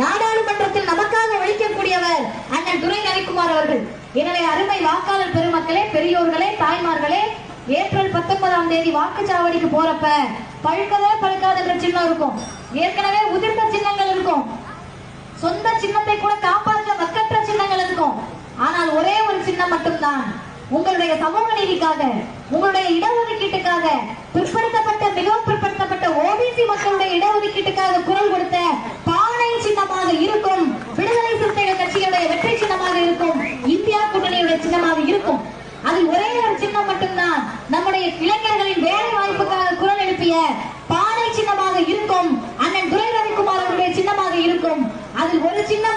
நாடாளுமன்றத்தில் நமக்காக ஒழிக்கக்கூடியவர் அண்ணன் துரை ரவிக்குமார் அவர்கள். எனவே அருமை வாக்காளர் பெருமக்களே, பெரியோர்களே, தாய்மார்களே, ஏப்ரல் 19ஆம் தேதி வாக்குச்சாவடிக்கு போறப்ப பழுக்கவே பழுக்காத சின்னம் இருக்கும், ஏற்கனவே உதிர்ந்த சின்னங்கள் இருக்கும், சொந்த சின்னத்தை கூட காப்பாற்ற வக்கற்ற சின்னங்கள் இருக்கும். ஆனால் ஒரே ஒரு சின்னம் மட்டும்தான் உங்களுடைய சமூக நீதிக்காக, உங்களுடைய இடஒதுக்கீட்டுக்காக, பிற்படுத்தப்பட்ட மிகவும் பிற்படுத்தப்பட்ட ஓபிசி மக்களுடைய இடஒதுக்கீட்டுக்காக குரல் கொடுத்த பானை சின்னமாக இருக்கும். விடுதலை சிறுத்தைகள் கட்சியுடைய வெற்றி சின்னமாக இருக்கும். இந்தியா கூட்டணியுடைய சின்னமாக இருக்கும். அது ஒரே ஒரு சின்னம் மட்டும்தான் நம்முடைய இளைஞர்களின் வேலை வாய்ப்புக்காக குரல் எழுப்பிய பானை சின்னமாக இருக்கும். அண்ணன் துரை ரவிக்குமார் அவருடைய சின்னமாக இருக்கும். அதில் ஒரு சின்னம்